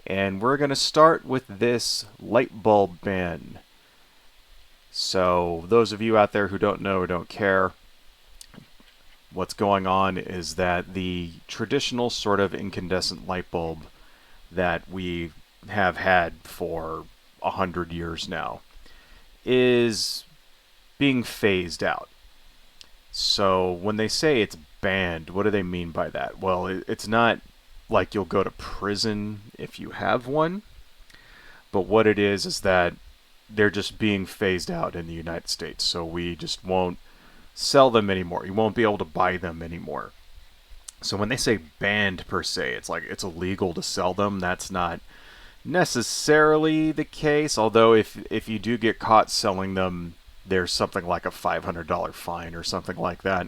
And we're going to start with this light bulb ban. So, those of you out there who don't know or don't care, what's going on is that the traditional sort of incandescent light bulb that we have had for 100 years now is being phased out. So when they say it's banned, what do they mean by that? Well, it's not like you'll go to prison if you have one, but what it is that they're just being phased out in the United States. So we just won't sell them anymore. You won't be able to buy them anymore. So when they say banned per se, it's like it's illegal to sell them. That's not necessarily the case, although if you do get caught selling them, there's something like a $500 fine or something like that.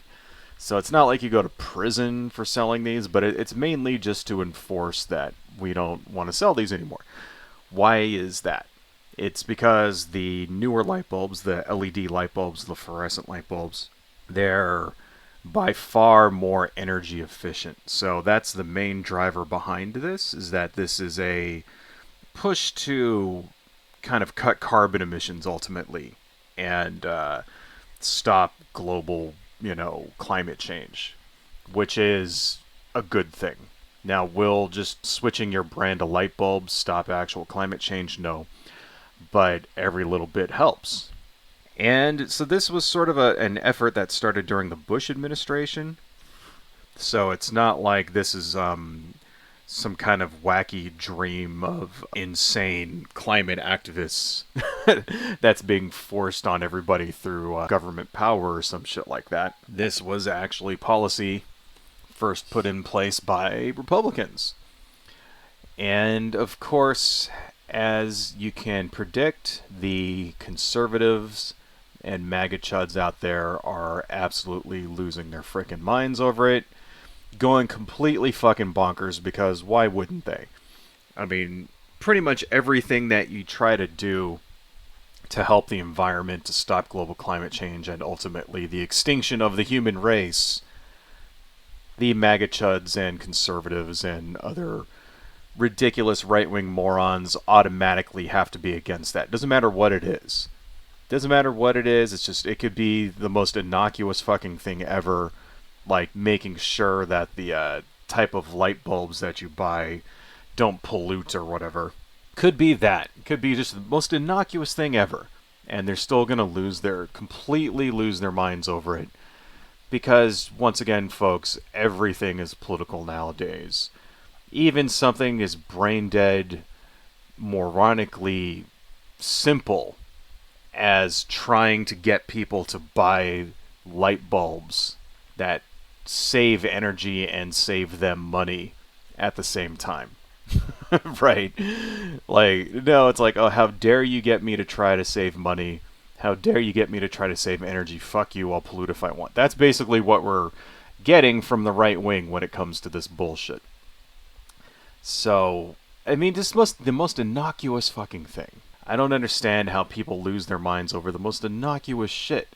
So it's not like you go to prison for selling these, but it's mainly just to enforce that we don't want to sell these anymore. Why is that? It's because the newer light bulbs, the LED light bulbs, the fluorescent light bulbs, they're by far more energy efficient. So that's the main driver behind this, is that this is a push to kind of cut carbon emissions ultimately and stop global, climate change, which is a good thing. Now, will just switching your brand of light bulbs stop actual climate change? No. But every little bit helps. And so this was sort of an effort that started during the Bush administration. So it's not like this is some kind of wacky dream of insane climate activists that's being forced on everybody through government power or some shit like that. This was actually policy first put in place by Republicans. And of course, as you can predict, the conservatives and MAGA chuds out there are absolutely losing their frickin' minds over it, going completely fucking bonkers, because why wouldn't they? I mean, pretty much everything that you try to do to help the environment, to stop global climate change, and ultimately the extinction of the human race, the MAGA chuds and conservatives and other ridiculous right-wing morons automatically have to be against that. Doesn't matter what it is. Doesn't matter what it is. It's just, it could be the most innocuous fucking thing ever, like making sure that the type of light bulbs that you buy don't pollute or whatever. Could be that. Could be just the most innocuous thing ever. And they're still going to completely lose their minds over it. Because, once again, folks, everything is political nowadays. Even something as brain dead, moronically simple as trying to get people to buy light bulbs that save energy and save them money at the same time. Right? Like, no, it's like, oh, how dare you get me to try to save money? How dare you get me to try to save energy? Fuck you, I'll pollute if I want. That's basically what we're getting from the right wing when it comes to this bullshit. So, I mean, the most innocuous fucking thing. I don't understand how people lose their minds over the most innocuous shit.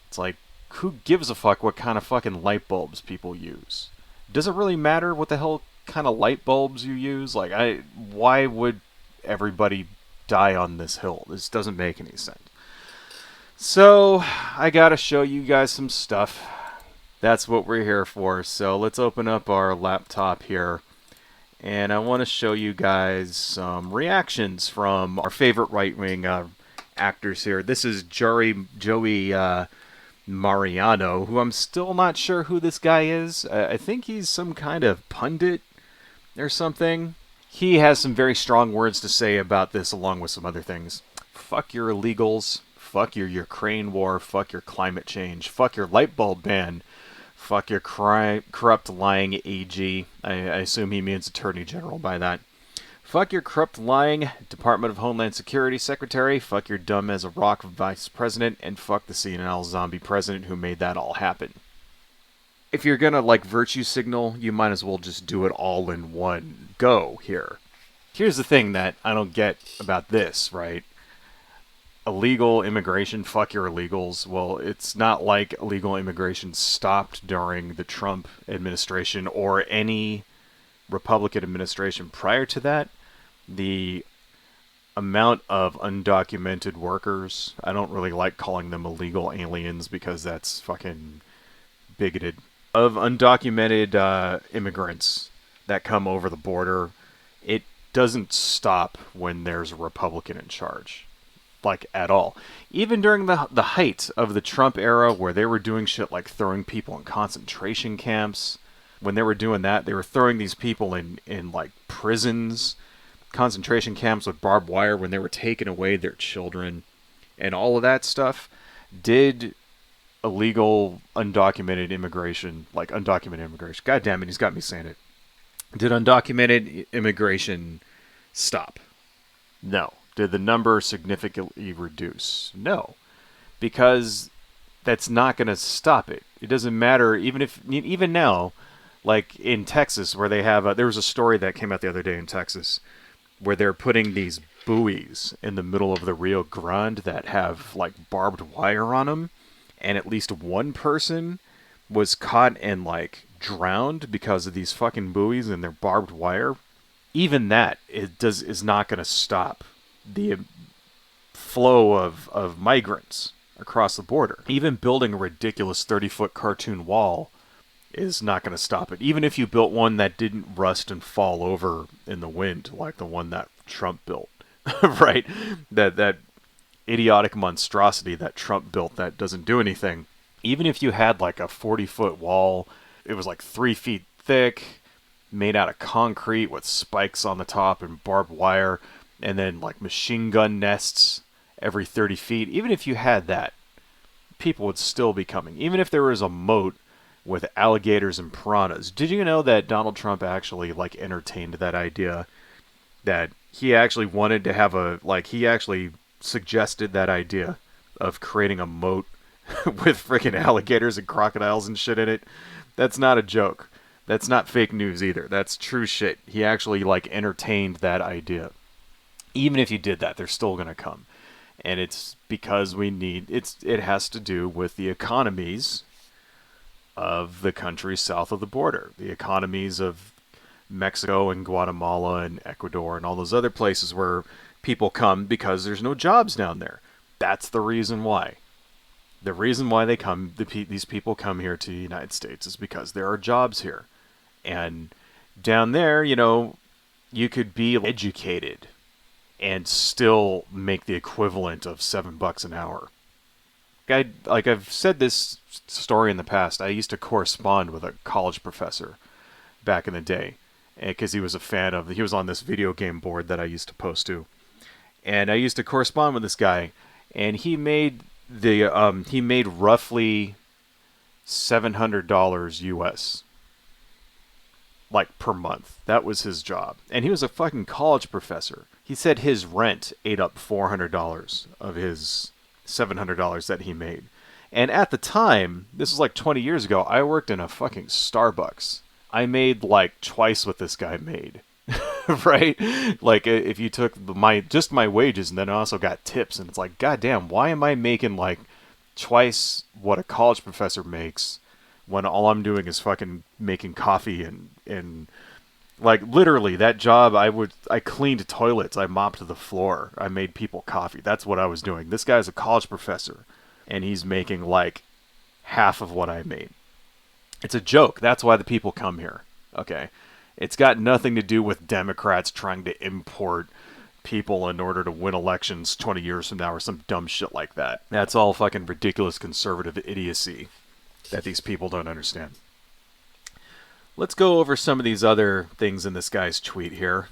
It's like, who gives a fuck what kind of fucking light bulbs people use? Does it really matter what the hell kind of light bulbs you use? Like, why would everybody die on this hill? This doesn't make any sense. So, I gotta show you guys some stuff. That's what we're here for. So, let's open up our laptop here. And I want to show you guys some reactions from our favorite right-wing actors here. This is Joey Mariano, who I'm still not sure who this guy is. I think he's some kind of pundit or something. He has some very strong words to say about this, along with some other things. Fuck your illegals. Fuck your Ukraine war. Fuck your climate change. Fuck your light bulb ban. Fuck your corrupt, lying AG. I assume he means Attorney General by that. Fuck your corrupt, lying Department of Homeland Security Secretary. Fuck your dumb as a rock Vice President. And fuck the senile zombie president who made that all happen. If you're gonna, virtue signal, you might as well just do it all in one go here. Here's the thing that I don't get about this, right? Illegal immigration, fuck your illegals. Well, it's not like illegal immigration stopped during the Trump administration or any Republican administration prior to that. the amount of undocumented workers, I don't really like calling them illegal aliens because that's fucking bigoted, of undocumented immigrants that come over the border, it doesn't stop when there's a Republican in charge. Like, at all. Even during the height of the Trump era, where they were doing shit like throwing people in concentration camps, when they were doing that, they were throwing these people in like prisons, concentration camps with barbed wire, when they were taking away their children and all of that stuff. Did illegal undocumented immigration, like undocumented immigration, god damn it, he's got me saying it, did undocumented immigration stop? No. Did the number significantly reduce? No. Because that's not going to stop it. It doesn't matter, even now, like in Texas, where they have there was a story that came out the other day in Texas where they're putting these buoys in the middle of the Rio Grande that have like barbed wire on them, and at least one person was caught and like drowned because of these fucking buoys and their barbed wire. Even that is not going to stop the flow of migrants across the border. Even building a ridiculous 30-foot cartoon wall is not going to stop it. Even if you built one that didn't rust and fall over in the wind, like the one that Trump built, right? That idiotic monstrosity that Trump built that doesn't do anything. Even if you had like a 40-foot wall, it was like 3 feet thick, made out of concrete with spikes on the top and barbed wire, and then like machine gun nests every 30 feet. Even if you had that, people would still be coming. Even if there was a moat with alligators and piranhas. Did you know that Donald Trump actually like entertained that idea? That he actually wanted to have he actually suggested that idea of creating a moat with freaking alligators and crocodiles and shit in it. That's not a joke. That's not fake news either. That's true shit. He actually like entertained that idea. Even if you did that, they're still going to come. And it's because it has to do with the economies of the countries south of the border. The economies of Mexico and Guatemala and Ecuador and all those other places where people come because there's no jobs down there. That's the reason why. The reason why these people come here to the United States is because there are jobs here. And down there, you could be educated and still make the equivalent of $7 an hour. I've said this story in the past. I used to correspond with a college professor back in the day, because he was on this video game board that I used to post to, and I used to correspond with this guy, and he made roughly $700 US, like per month. That was his job, and he was a fucking college professor. He said his rent ate up $400 of his $700 that he made. And at the time, this was like 20 years ago, I worked in a fucking Starbucks. I made like twice what this guy made. Right? Like, if you took my wages and then I also got tips, and it's like, goddamn, why am I making like twice what a college professor makes when all I'm doing is fucking making coffee and like, literally, that job, I cleaned toilets, I mopped the floor, I made people coffee. That's what I was doing. This guy's a college professor, and he's making like half of what I made. It's a joke. That's why the people come here. Okay? It's got nothing to do with Democrats trying to import people in order to win elections 20 years from now or some dumb shit like that. That's all fucking ridiculous conservative idiocy that these people don't understand. Let's go over some of these other things in this guy's tweet here.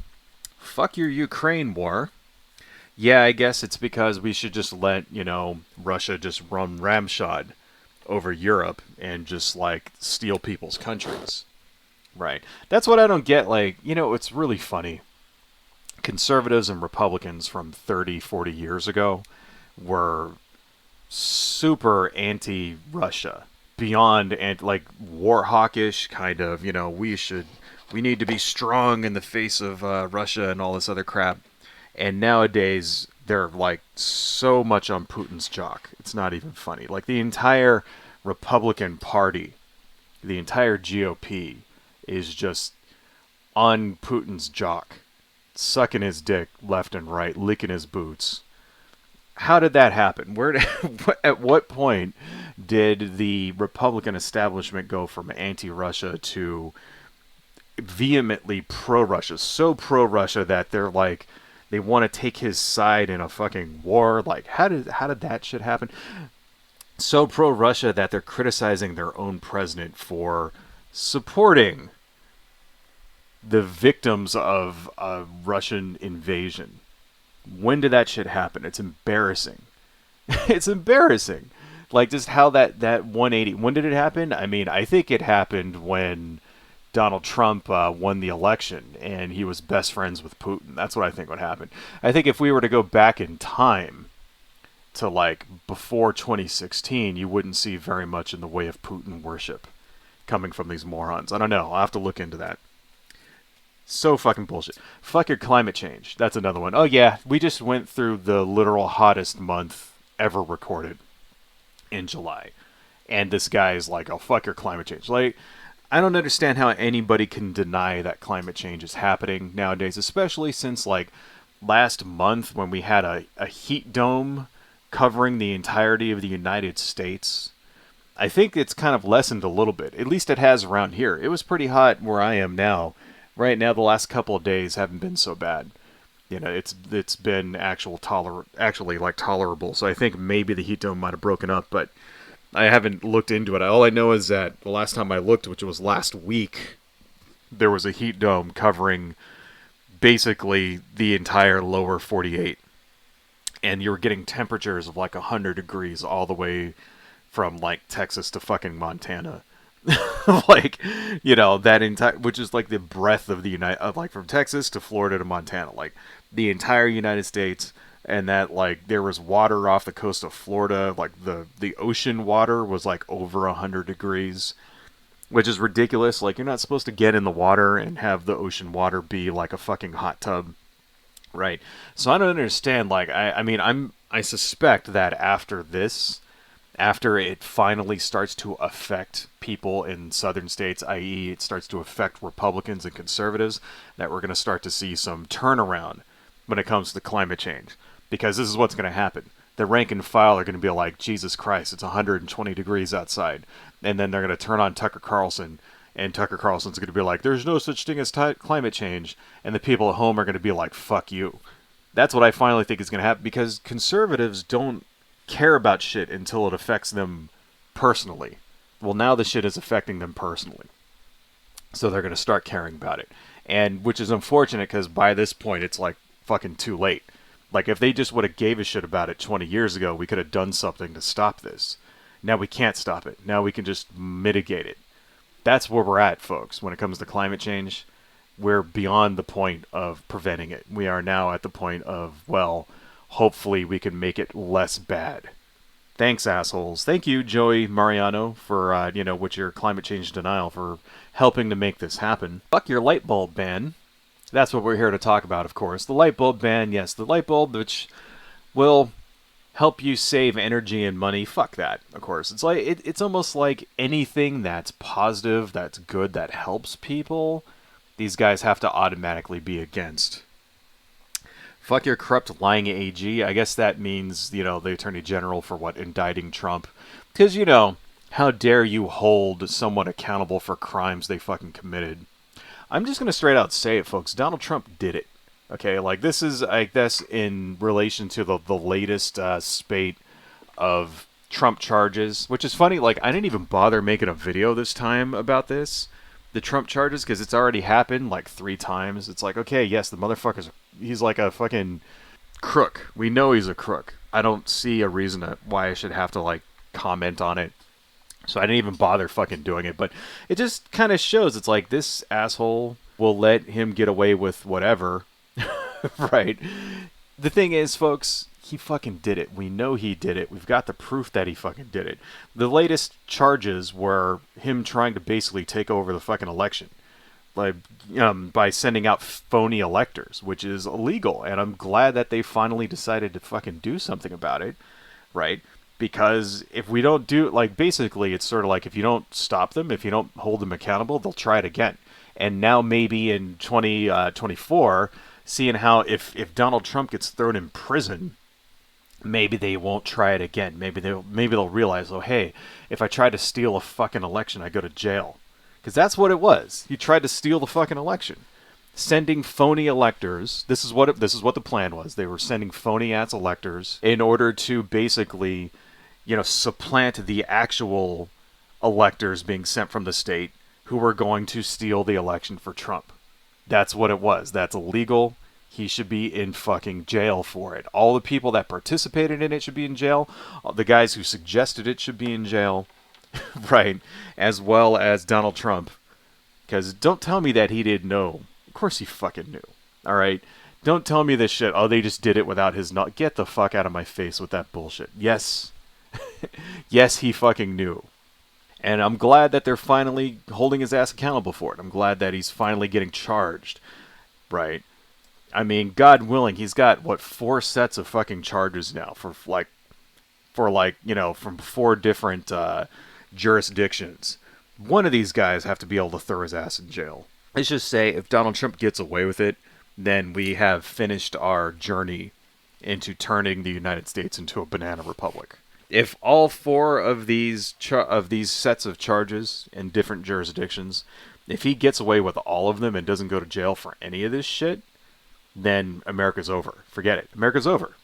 Fuck your Ukraine war. Yeah, I guess it's because we should just let, Russia just run ramshod over Europe and just, like, steal people's countries. Right. That's what I don't get. Like, it's really funny. Conservatives and Republicans from 30, 40 years ago were super anti-Russia. Beyond, and like, war hawkish kind of, we need to be strong in the face of Russia and all this other crap. And nowadays, they're like so much on Putin's jock. It's not even funny. Like, the entire Republican Party, the entire GOP is just on Putin's jock. sucking his dick left and right, licking his boots. How did that happen? At what point did the Republican establishment go from anti-Russia to vehemently pro-Russia? So pro-Russia that they're like, they want to take his side in a fucking war. Like, how did that shit happen? So pro-Russia that they're criticizing their own president for supporting the victims of a Russian invasion. When did that shit happen? It's embarrassing. It's embarrassing. Like, just how that 180. When did it happen? I mean, I think it happened when Donald Trump won the election and he was best friends with Putin. That's what I think would happen. I think if we were to go back in time to like before 2016, you wouldn't see very much in the way of Putin worship coming from these morons. I don't know. I'll have to look into that. So fucking bullshit. Fuck your climate change. That's another one. Oh yeah, we just went through the literal hottest month ever recorded in July. And this guy is like, oh, fuck your climate change. Like, I don't understand how anybody can deny that climate change is happening nowadays, especially since like last month when we had a heat dome covering the entirety of the United States. I think it's kind of lessened a little bit. At least it has around here. It was pretty hot where I am now. Right now, the last couple of days haven't been so bad. You know, it's been actually tolerable. So I think maybe the heat dome might have broken up, but I haven't looked into it. All I know is that the last time I looked, which was last week, there was a heat dome covering basically the entire lower 48. And you were getting temperatures of like 100 degrees all the way from like Texas to fucking Montana. Like, you know, that entire, which is like the breadth of the like from Texas to Florida to Montana, like the entire United States. And that like there was water off the coast of Florida, like the ocean water was like over 100 degrees, which is ridiculous. Like, you're not supposed to get in the water and have the ocean water be like a fucking hot tub, right? So I don't understand. Like, I mean, I suspect that after this, after it finally starts to affect people in southern states, i.e. it starts to affect Republicans and conservatives, that we're going to start to see some turnaround when it comes to climate change. Because this is what's going to happen. The rank and file are going to be like, Jesus Christ, it's 120 degrees outside. And then they're going to turn on Tucker Carlson, and Tucker Carlson's going to be like, there's no such thing as climate change. And the people at home are going to be like, fuck you. That's what I finally think is going to happen, because conservatives don't care about shit until it affects them personally. Well, now the shit is affecting them personally. So they're going to start caring about it. And which is unfortunate, because by this point, it's like fucking too late. Like, if they just would have gave a shit about it 20 years ago, we could have done something to stop this. Now we can't stop it. Now we can just mitigate it. That's where we're at, folks, when it comes to climate change. We're beyond the point of preventing it. We are now at the point of, well, hopefully we can make it less bad. Thanks, assholes. Thank you, Joey Mariano, for, with your climate change denial, for helping to make this happen. Fuck your light bulb ban. That's what we're here to talk about, of course. The light bulb ban, yes, the light bulb, which will help you save energy and money. Fuck that, of course. It's like it's almost like anything that's positive, that's good, that helps people, these guys have to automatically be against. Fuck your corrupt, lying AG. I guess that means, the Attorney General for indicting Trump. Because, how dare you hold someone accountable for crimes they fucking committed? I'm just going to straight out say it, folks. Donald Trump did it. Okay, like, this is, I guess, in relation to the latest spate of Trump charges, which is funny. Like, I didn't even bother making a video this time about this, the Trump charges, because it's already happened, like, 3 times. It's like, okay, yes, the motherfucker's, he's like a fucking crook. We know he's a crook. I don't see a reason why I should have to, like, comment on it. So I didn't even bother fucking doing it. But it just kind of shows, it's like, this asshole will let him get away with whatever. Right? The thing is, folks, he fucking did it. We know he did it. We've got the proof that he fucking did it. The latest charges were him trying to basically take over the fucking election. Like, by sending out phony electors, which is illegal. And I'm glad that they finally decided to fucking do something about it. Right? Because if we don't do, like, basically it's sort of like, if you don't stop them, if you don't hold them accountable, they'll try it again. And now maybe in 2024, seeing how if Donald Trump gets thrown in prison, maybe they won't try it again. Maybe they'll realize, oh hey, if I try to steal a fucking election, I go to jail. Because that's what it was. He tried to steal the fucking election, sending phony electors. This is what the plan was. They were sending phony ass electors in order to basically, supplant the actual electors being sent from the state who were going to steal the election for Trump. That's what it was. That's illegal. He should be in fucking jail for it. All the people that participated in it should be in jail. The guys who suggested it should be in jail. Right. As well as Donald Trump. Because don't tell me that he didn't know. Of course he fucking knew. All right. Don't tell me this shit. Oh, they just did it without his not. Get the fuck out of my face with that bullshit. Yes. Yes, he fucking knew. And I'm glad that they're finally holding his ass accountable for it. I'm glad that he's finally getting charged. Right. I mean, God willing, he's got, 4 sets of fucking charges now from 4 different jurisdictions. One of these guys have to be able to throw his ass in jail. Let's just say if Donald Trump gets away with it, then we have finished our journey into turning the United States into a banana republic. If all 4 of these sets of charges in different jurisdictions, if he gets away with all of them and doesn't go to jail for any of this shit, then America's over. Forget it. America's over.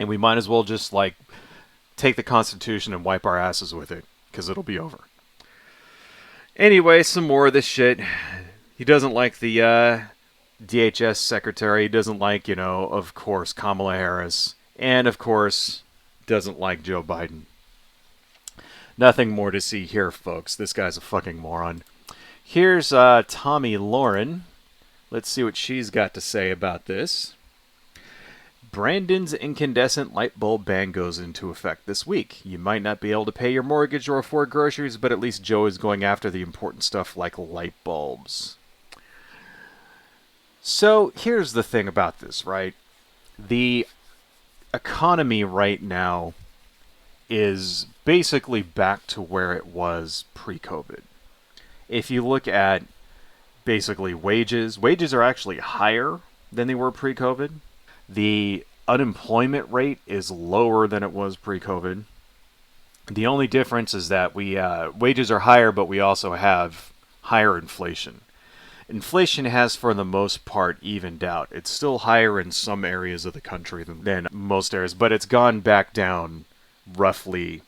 And we might as well just, take the Constitution and wipe our asses with it, because it'll be over. Anyway, some more of this shit. He doesn't like the DHS secretary. He doesn't like, of course, Kamala Harris. And, of course, doesn't like Joe Biden. Nothing more to see here, folks. This guy's a fucking moron. Here's Tommy Lauren. Let's see what she's got to say about this. Brandon's incandescent light bulb ban goes into effect this week. You might not be able to pay your mortgage or afford groceries, but at least Joe is going after the important stuff like light bulbs. So here's the thing about this, right? The economy right now is basically back to where it was pre-COVID. If you look at basically wages are actually higher than they were pre-COVID. The unemployment rate is lower than it was pre-COVID. The only difference is that wages are higher, but we also have higher inflation. Inflation has, for the most part, evened out. It's still higher in some areas of the country than most areas, but it's gone back down roughly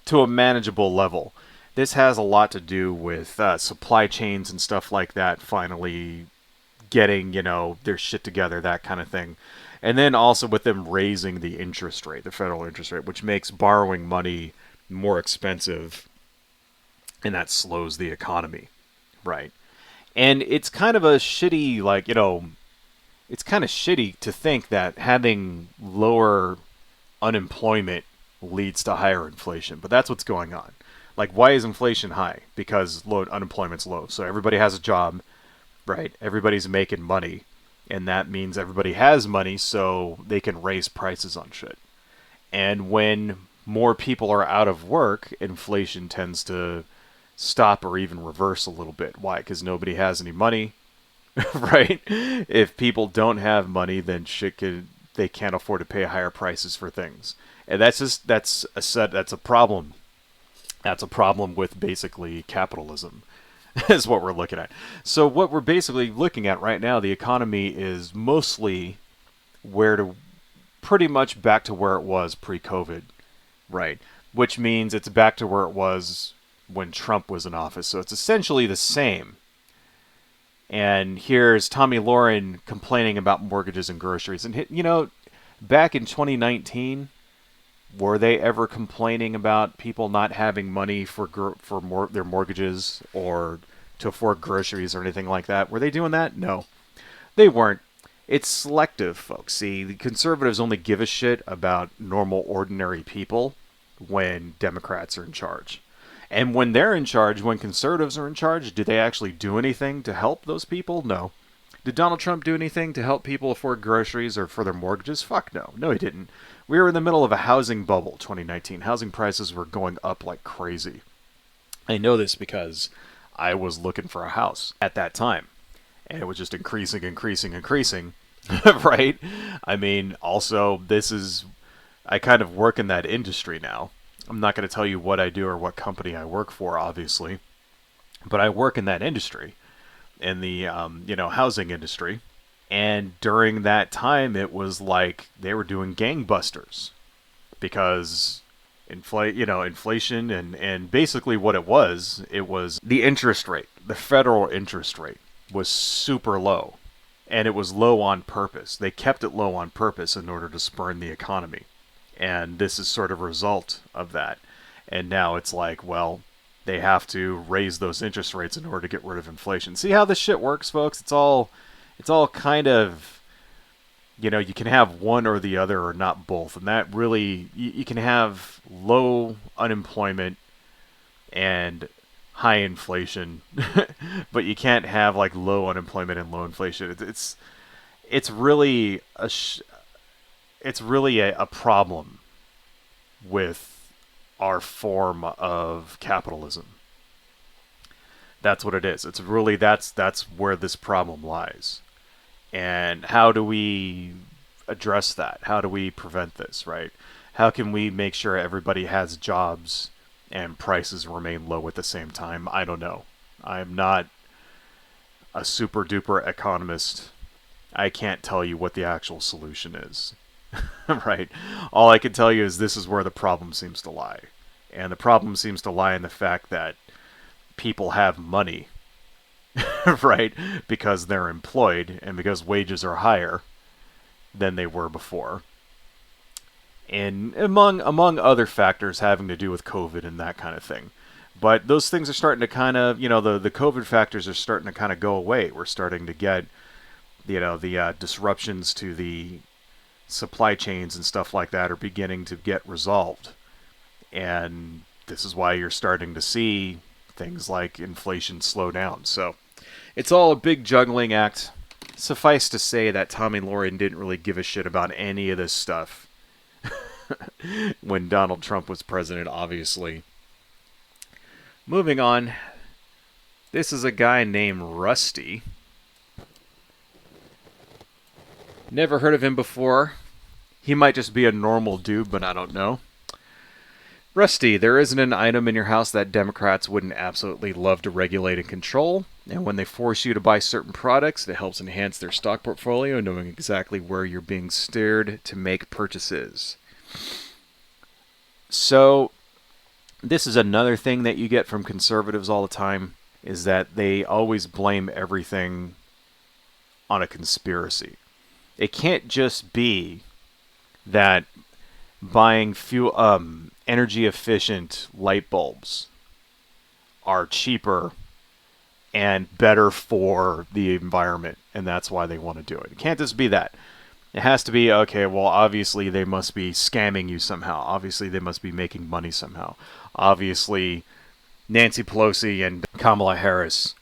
to a manageable level. This has a lot to do with supply chains and stuff like that finally getting, their shit together, that kind of thing. And then also with them raising the interest rate, the federal interest rate, which makes borrowing money more expensive, and that slows the economy, right? And it's kind of a shitty, it's kind of shitty to think that having lower unemployment leads to higher inflation, but that's what's going on. Why is inflation high? Because unemployment's low. So everybody has a job, right? Everybody's making money. And that means everybody has money, so they can raise prices on shit. And when more people are out of work, inflation tends to stop or even reverse a little bit. Why? Because nobody has any money, right? If people don't have money, then they can't afford to pay higher prices for things. And that's a problem. That's a problem with basically capitalism, is what we're looking at. So what we're basically looking at right now, the economy is mostly pretty much back to where it was pre-COVID, right? Which means it's back to where it was when Trump was in office. So it's essentially the same. And here's Tommy Lauren complaining about mortgages and groceries. And, back in 2019... were they ever complaining about people not having money for their mortgages or to afford groceries or anything like that? Were they doing that? No, they weren't. It's selective, folks. See, the conservatives only give a shit about normal, ordinary people when Democrats are in charge. And when they're in charge, when conservatives are in charge, do they actually do anything to help those people? No. Did Donald Trump do anything to help people afford groceries or for their mortgages? Fuck no. No, he didn't. We were in the middle of a housing bubble, 2019. Housing prices were going up like crazy. I know this because I was looking for a house at that time. and it was just increasing, increasing, increasing. Right? I mean, also, I kind of work in that industry now. I'm not going to tell you what I do or what company I work for, obviously, but I work in that industry, in the housing industry. And during that time, it was like they were doing gangbusters because inflation and basically what it was the interest rate, the federal interest rate was super low, and it was low on purpose. They kept it low on purpose in order to spurn the economy, and this is sort of a result of that. And now it's like, well, they have to raise those interest rates in order to get rid of inflation. See how this shit works, folks? It's all kind of, you can have one or the other or not both. And that really, you can have low unemployment and high inflation, but you can't have like low unemployment and low inflation. It's really a problem with our form of capitalism. That's what it is. It's really that's where this problem lies. And how do we address that? How do we prevent this, right? How can we make sure everybody has jobs and prices remain low at the same time? I don't know. I'm not a super duper economist. I can't tell you what the actual solution is. Right? All I can tell you is this is where the problem seems to lie. And the problem seems to lie in the fact that people have money, right? Because they're employed and because wages are higher than they were before. And among other factors having to do with COVID and that kind of thing. But those things are starting to kind of, the COVID factors are starting to kind of go away. We're starting to get, the disruptions to the supply chains and stuff like that are beginning to get resolved. And this is why you're starting to see things like inflation slow down. So it's all a big juggling act. Suffice to say that Tommy Lauren didn't really give a shit about any of this stuff when Donald Trump was president, obviously. Moving on. This is a guy named Rusty. Never heard of him before. He might just be a normal dude, but I don't know. Rusty, there isn't an item in your house that Democrats wouldn't absolutely love to regulate and control. And when they force you to buy certain products, it helps enhance their stock portfolio, knowing exactly where you're being steered to make purchases. So, this is another thing that you get from conservatives all the time, is that they always blame everything on a conspiracy. It can't just be that buying energy efficient light bulbs are cheaper and better for the environment, and that's why they want to do it. It can't just be that. It has to be, okay, well, obviously they must be scamming you somehow. Obviously they must be making money somehow. Obviously Nancy Pelosi and Kamala Harris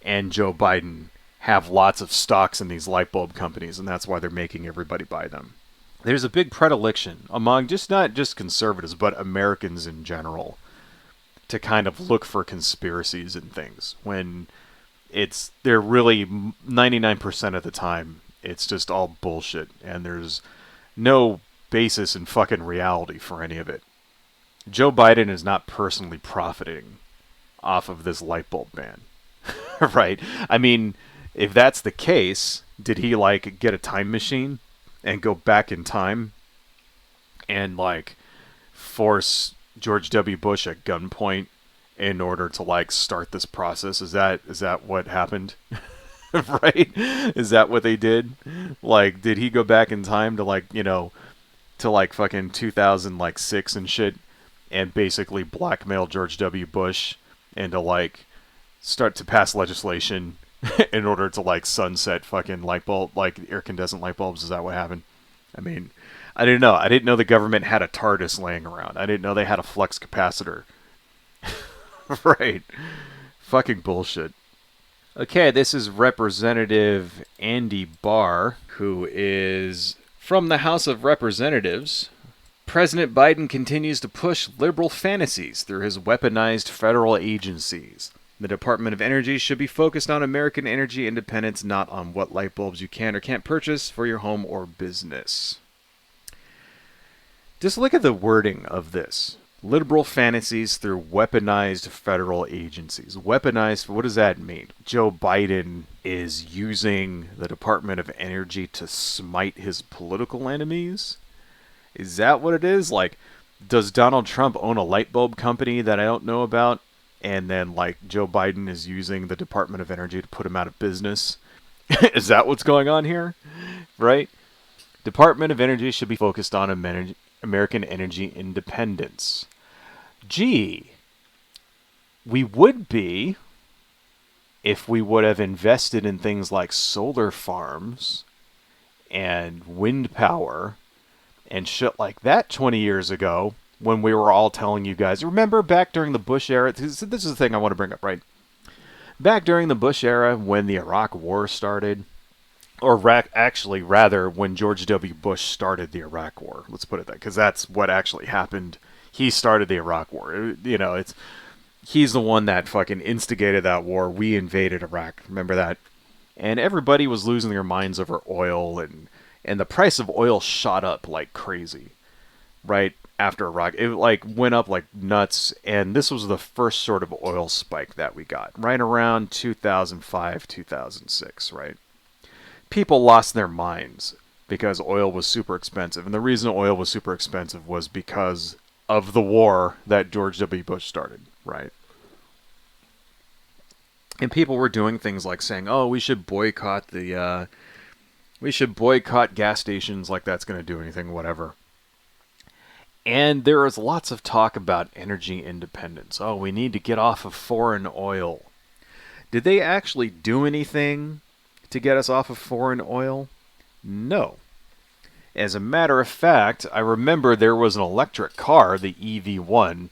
and Joe Biden have lots of stocks in these light bulb companies, and that's why they're making everybody buy them. There's a big predilection among not just conservatives, but Americans in general, to kind of look for conspiracies and things when they're really 99% of the time it's just all bullshit and there's no basis in fucking reality for any of it. Joe Biden is not personally profiting off of this light bulb ban. Right? I mean, if that's the case, did he get a time machine and go back in time and force George W. Bush at gunpoint in order to start this process? Is that what happened? Right? Is that what they did? Did he go back in time to fucking 2006 and shit and basically blackmail George W. Bush into start to pass legislation in order to sunset fucking light bulb, incandescent light bulbs? Is that what happened? I mean, I didn't know. I didn't know the government had a TARDIS laying around. I didn't know they had a flux capacitor. Right. Fucking bullshit. Okay, this is Representative Andy Barr, who is from the House of Representatives. President Biden continues to push liberal fantasies through his weaponized federal agencies. The Department of Energy should be focused on American energy independence, not on what light bulbs you can or can't purchase for your home or business. Just look at the wording of this. Liberal fantasies through weaponized federal agencies. Weaponized, what does that mean? Joe Biden is using the Department of Energy to smite his political enemies? Is that what it is? Like, does Donald Trump own a light bulb company that I don't know about? And then, like, Joe Biden is using the Department of Energy to put him out of business? Is that what's going on here? Right? Department of Energy should be focused on American energy independence. Gee, we would be if we would have invested in things like solar farms and wind power and shit like that 20 years ago when we were all telling you guys. Remember back during the Bush era? This is the thing I want to bring up, right? Back during the Bush era when the Iraq War started, or actually, rather, when George W. Bush started the Iraq War. Let's put it that, because that's what actually happened. He started the Iraq War. You know, he's the one that fucking instigated that war. We invaded Iraq. Remember that? And everybody was losing their minds over oil, and the price of oil shot up like crazy, right? After Iraq, it like went up like nuts, and this was the first sort of oil spike that we got, right around 2005, 2006, right? People lost their minds because oil was super expensive. And the reason oil was super expensive was because of the war that George W. Bush started, right? And people were doing things like saying, oh, we should boycott gas stations, like that's going to do anything, whatever. And there was lots of talk about energy independence. Oh, we need to get off of foreign oil. Did they actually do anything to get us off of foreign oil? No. As a matter of fact, I remember there was an electric car, the EV1,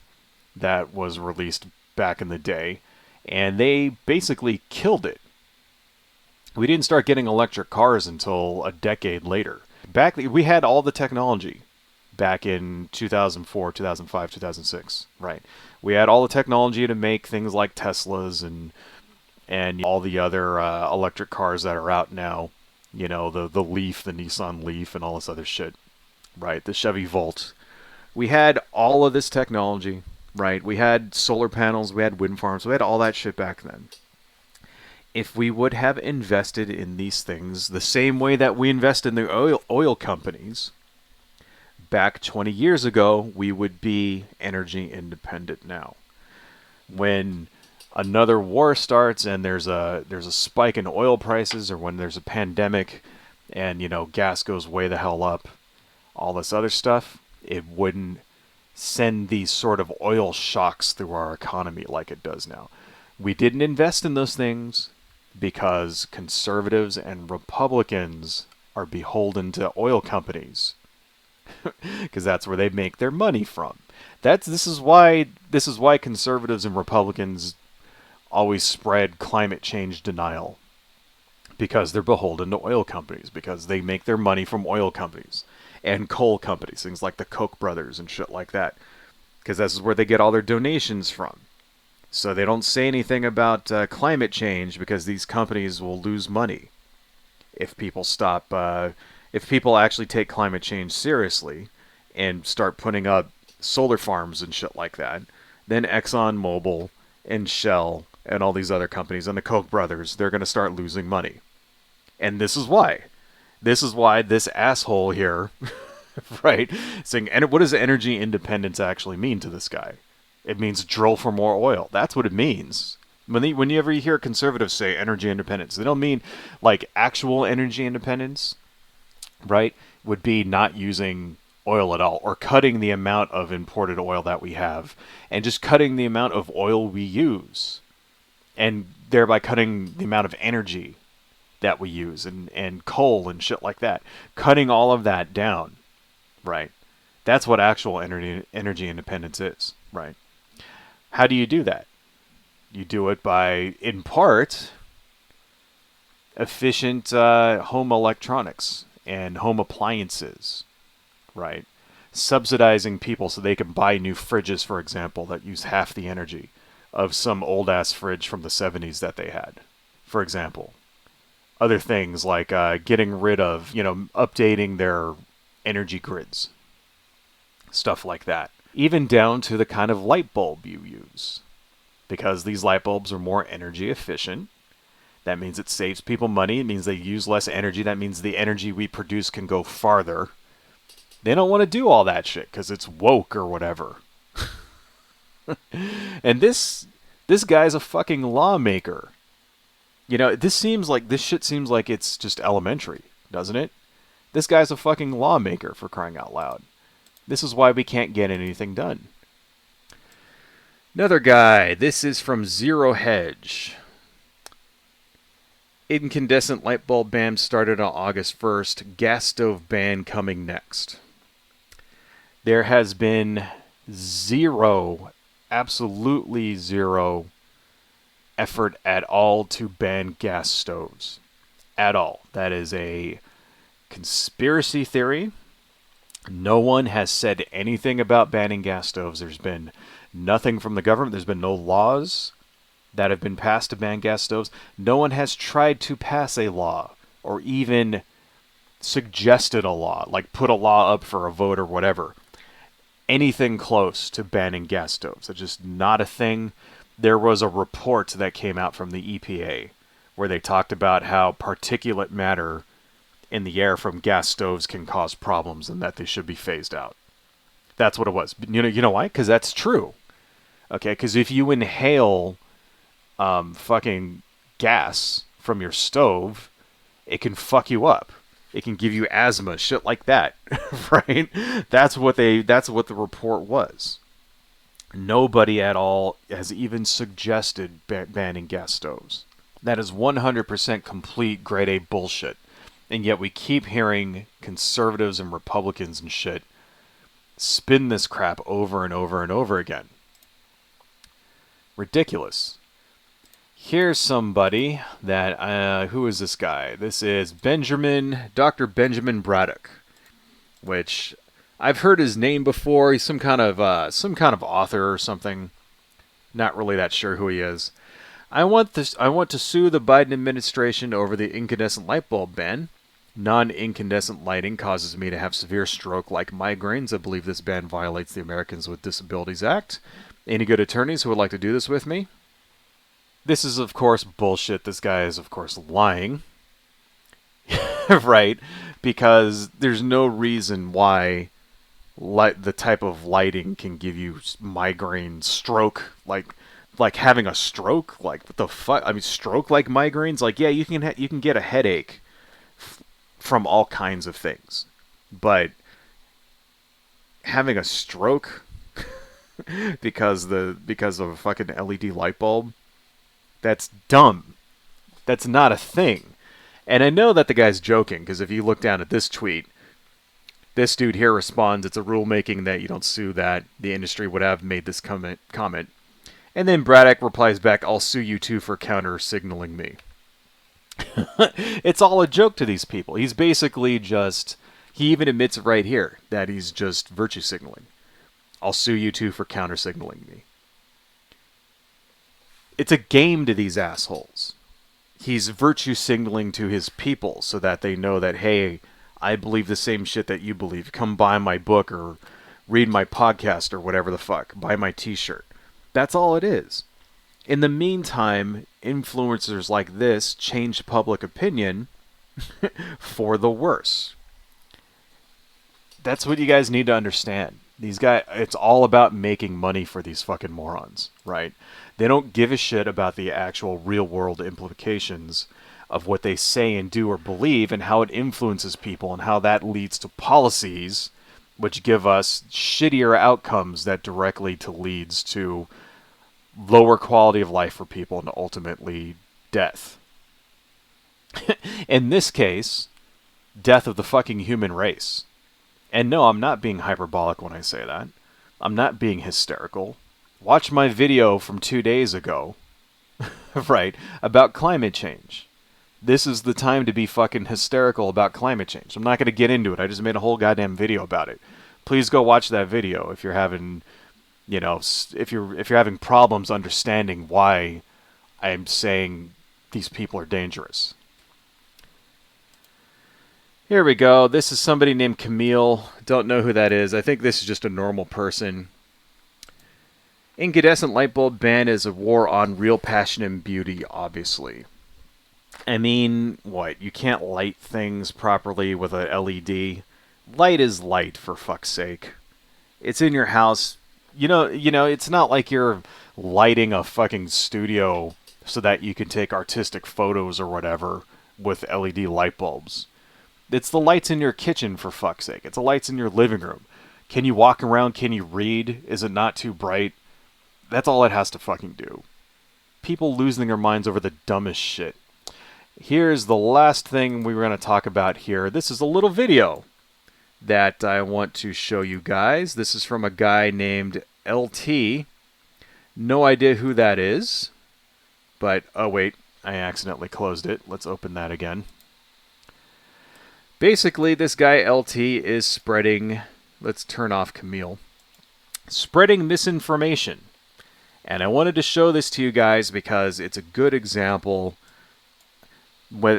that was released back in the day, and they basically killed it. We didn't start getting electric cars until a decade later. We had all the technology back in 2004, 2005, 2006, right? We had all the technology to make things like Teslas and all the other electric cars that are out now, you know, the Leaf, the Nissan Leaf, and all this other shit, right? The Chevy Volt. We had all of this technology, right? We had solar panels, we had wind farms, we had all that shit back then. If we would have invested in these things the same way that we invest in the oil companies, back 20 years ago, we would be energy independent now. When another war starts and there's a spike in oil prices, or when there's a pandemic and, you know, gas goes way the hell up, all this other stuff, it wouldn't send these sort of oil shocks through our economy like it does now. We didn't invest in those things because conservatives and Republicans are beholden to oil companies because that's where they make their money from. This is why conservatives and Republicans always spread climate change denial, because they're beholden to oil companies, because they make their money from oil companies and coal companies, things like the Koch brothers and shit like that, because this is where they get all their donations from. So they don't say anything about climate change because these companies will lose money if people if people actually take climate change seriously and start putting up solar farms and shit like that. Then ExxonMobil and Shell and all these other companies and the Koch brothers, they're going to start losing money. And this is why. This is why this asshole here, right, saying, and what does energy independence actually mean to this guy? It means drill for more oil. That's what it means. Whenever you hear conservatives say energy independence, they don't mean like actual energy independence, right? Would be not using oil at all, or cutting the amount of imported oil that we have, and just cutting the amount of oil we use, and thereby cutting the amount of energy that we use, and coal and shit like that. Cutting all of that down, right? That's what actual energy independence is, right? How do you do that? You do it by, in part, efficient home electronics and home appliances, right? Subsidizing people so they can buy new fridges, for example, that use half the energy of some old-ass fridge from the 70s that they had, for example. Other things like getting rid of, updating their energy grids. Stuff like that. Even down to the kind of light bulb you use. Because these light bulbs are more energy efficient. That means it saves people money. It means they use less energy. That means the energy we produce can go farther. They don't want to do all that shit because it's woke or whatever. And this guy's a fucking lawmaker. This shit seems like it's just elementary, doesn't it? This guy's a fucking lawmaker, for crying out loud. This is why we can't get anything done. Another guy. This is from Zero Hedge. Incandescent light bulb ban started on August 1st. Gas stove ban coming next. There has been zero, absolutely zero effort at all to ban gas stoves. At all. That is a conspiracy theory. No one has said anything about banning gas stoves. There's been nothing from the government. There's been no laws that have been passed to ban gas stoves. No one has tried to pass a law or even suggested a law, like put a law up for a vote or whatever. Anything close to banning gas stoves. It's just not a thing. There was a report that came out from the EPA where they talked about how particulate matter in the air from gas stoves can cause problems and that they should be phased out. That's what it was. You know why? Because that's true. Okay, because if you inhale fucking gas from your stove, it can fuck you up. It can give you asthma, shit like that, right? That's what the report was. Nobody at all has even suggested banning gas stoves. That is 100% complete grade A bullshit. And yet we keep hearing conservatives and Republicans and shit spin this crap over and over and over again. Ridiculous. Here's somebody that, who is this guy? This is Dr. Benjamin Braddock, which I've heard his name before. He's some kind of author or something. Not really that sure who he is. I want to sue the Biden administration over the incandescent light bulb ban. Non-incandescent lighting causes me to have severe stroke-like migraines. I believe this ban violates the Americans with Disabilities Act. Any good attorneys who would like to do this with me? This is, of course, bullshit. This guy is, of course, lying. Right? Because there's no reason why the type of lighting can give you migraine, stroke, like having a stroke. Like, what the fuck? I mean, stroke-like migraines? Like, yeah, you can get a headache from all kinds of things. But having a stroke because of a fucking LED light bulb, that's dumb. That's not a thing. And I know that the guy's joking, because if you look down at this tweet, this dude here responds, it's a rulemaking that you don't sue that. The industry would have made this comment. And then Braddock replies back, I'll sue you too for counter-signaling me. It's all a joke to these people. He's basically just, he even admits right here that he's just virtue signaling. I'll sue you too for counter-signaling me. It's a game to these assholes. He's virtue signaling to his people so that they know that, hey, I believe the same shit that you believe. Come buy my book or read my podcast or whatever the fuck. Buy my t-shirt. That's all it is. In the meantime, influencers like this change public opinion for the worse. That's what you guys need to understand. These guys, it's all about making money for these fucking morons, right? They don't give a shit about the actual real-world implications of what they say and do or believe and how it influences people and how that leads to policies which give us shittier outcomes that directly leads to lower quality of life for people and ultimately death. In this case, death of the fucking human race. And no, I'm not being hyperbolic when I say that. I'm not being hysterical. Watch my video from 2 days ago, right, about climate change. This is the time to be fucking hysterical about climate change. I'm not going to get into it. I just made a whole goddamn video about it. Please go watch that video if you're having you know, if you're having problems understanding why I'm saying these people are dangerous. Here we go. This is somebody named Camille. Don't know who that is. I think this is just a normal person. Incandescent light bulb ban is a war on real passion and beauty, obviously. I mean, what? You can't light things properly with a LED? Light is light, for fuck's sake. It's in your house. It's not like you're lighting a fucking studio so that you can take artistic photos or whatever with LED light bulbs. It's the lights in your kitchen, for fuck's sake. It's the lights in your living room. Can you walk around? Can you read? Is it not too bright? That's all it has to fucking do. People losing their minds over the dumbest shit. Here's the last thing we were going to talk about here. This is a little video that I want to show you guys. This is from a guy named LT. No idea who that is. But, oh wait, I accidentally closed it. Let's open that again. Basically, this guy LT is spreading, let's turn off Camille, spreading misinformation. And I wanted to show this to you guys because it's a good example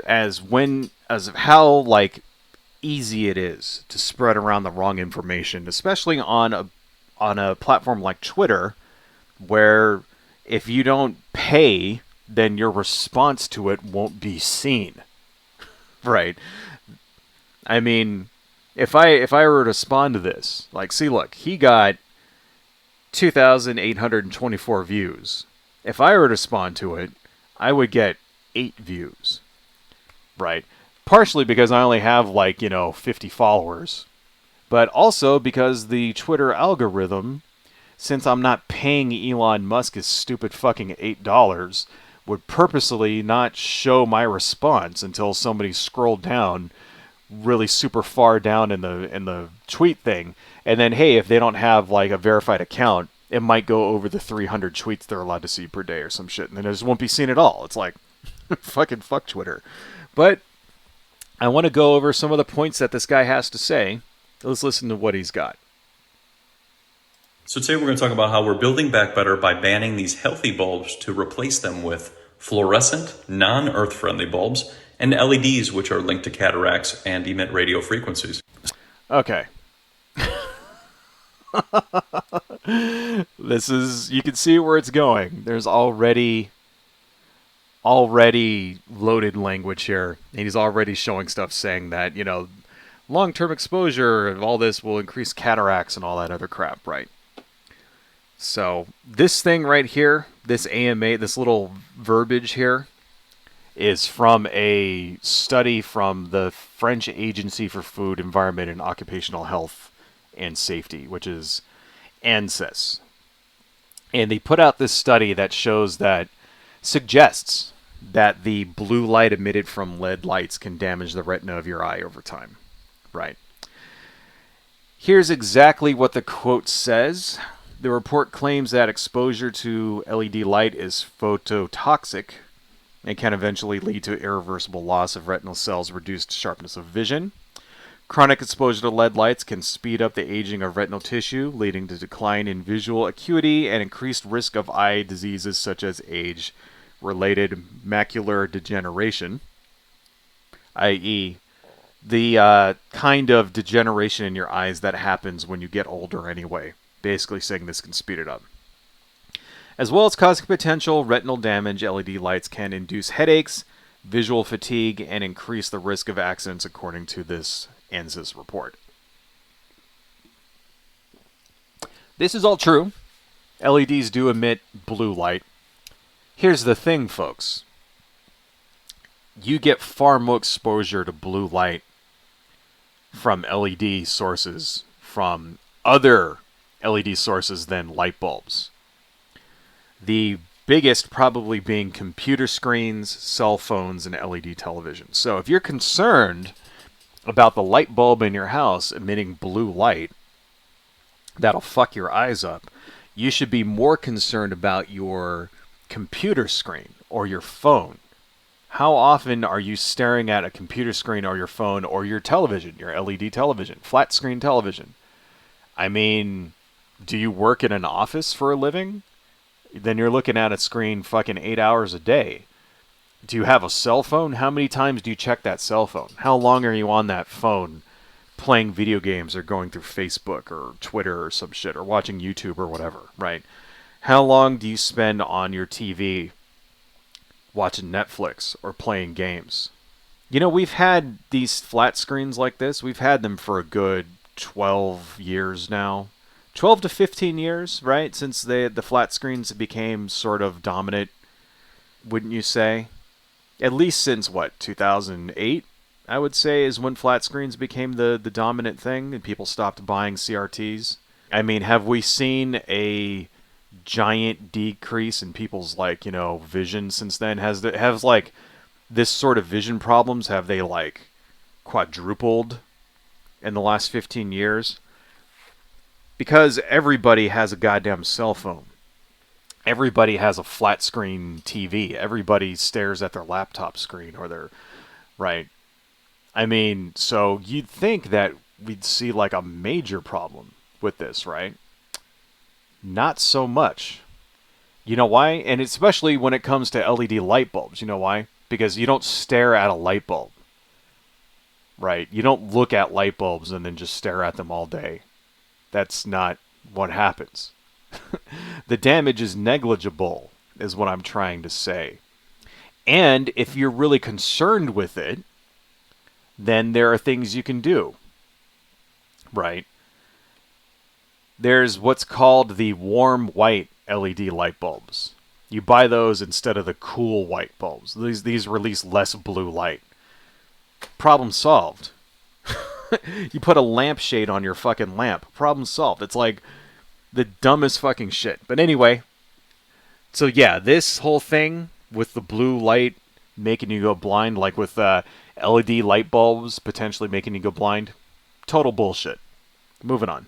as of how like easy it is to spread around the wrong information, especially on a platform like Twitter, where if you don't pay, then your response to it won't be seen. Right? I mean, if I were to respond to this, like, see, look, he got 2,824 views. If I were to respond to it, I would get 8 views. Right? Partially because I only have, 50 followers. But also because the Twitter algorithm, since I'm not paying Elon Musk his stupid fucking $8, would purposely not show my response until somebody scrolled down really super far down in the tweet thing, and then hey, if they don't have like a verified account, it might go over the 300 tweets they're allowed to see per day or some shit, and then it just won't be seen at all. It's like fucking fuck Twitter. But I want to go over some of the points that this guy has to say. Let's listen to what he's got. So today we're going to talk about how we're building back better by banning these healthy bulbs to replace them with fluorescent, non-earth friendly bulbs and LEDs, which are linked to cataracts and emit radio frequencies. Okay. This is, you can see where it's going. There's already loaded language here, and he's already showing stuff saying that, long-term exposure of all this will increase cataracts and all that other crap, right? So this thing right here, this AMA, this little verbiage here, is from a study from the French Agency for Food, Environment, and Occupational Health and Safety, which is ANSES. And they put out this study that suggests that the blue light emitted from LED lights can damage the retina of your eye over time. Right. Here's exactly what the quote says. The report claims that exposure to LED light is phototoxic and can eventually lead to irreversible loss of retinal cells, reduced sharpness of vision. Chronic exposure to LED lights can speed up the aging of retinal tissue, leading to decline in visual acuity and increased risk of eye diseases such as age-related macular degeneration, i.e., the kind of degeneration in your eyes that happens when you get older anyway. Basically saying this can speed it up. As well as causing potential retinal damage, LED lights can induce headaches, visual fatigue, and increase the risk of accidents, according to this ANSYS report. This is all true. LEDs do emit blue light. Here's the thing, folks. You get far more exposure to blue light from LED sources, from other LED sources than light bulbs. The biggest probably being computer screens, cell phones, and LED television. So if you're concerned about the light bulb in your house emitting blue light that'll fuck your eyes up, you should be more concerned about your computer screen or your phone. How often are you staring at a computer screen or your phone or your television, your LED television, flat screen television? I mean, Do you work in an office for a living? Then you're looking at a screen fucking 8 hours a day. Do you have a cell phone? How many times do you check that cell phone? How long are you on that phone playing video games or going through Facebook or Twitter or some shit or watching YouTube or whatever, right? How long do you spend on your TV watching Netflix or playing games? You know, we've had these flat screens like this. We've had them for a good 12 years now. 12 to 15 years, right? Since the flat screens became sort of dominant, wouldn't you say? At least since what, 2008? I would say is when flat screens became the dominant thing and people stopped buying CRTs. I mean, have we seen a giant decrease in people's vision since then? Has like this sort of vision problems, have they like quadrupled in the last 15 years? Because everybody has a goddamn cell phone. Everybody has a flat screen TV. Everybody stares at their laptop screen or their right. I mean, so you'd think that we'd see like a major problem with this, right? Not so much. You know why? And especially when it comes to LED light bulbs. You know why? Because you don't stare at a light bulb, right? You don't look at light bulbs and then just stare at them all day. That's not what happens. The damage is negligible, is what I'm trying to say. And if you're really concerned with it, then there are things you can do, right? There's what's called the warm white LED light bulbs. You buy those instead of the cool white bulbs. These release less blue light. Problem solved. You put a lampshade on your fucking lamp. Problem solved. It's like the dumbest fucking shit. But anyway, so yeah, this whole thing with the blue light making you go blind, like with LED light bulbs potentially making you go blind, total bullshit. Moving on.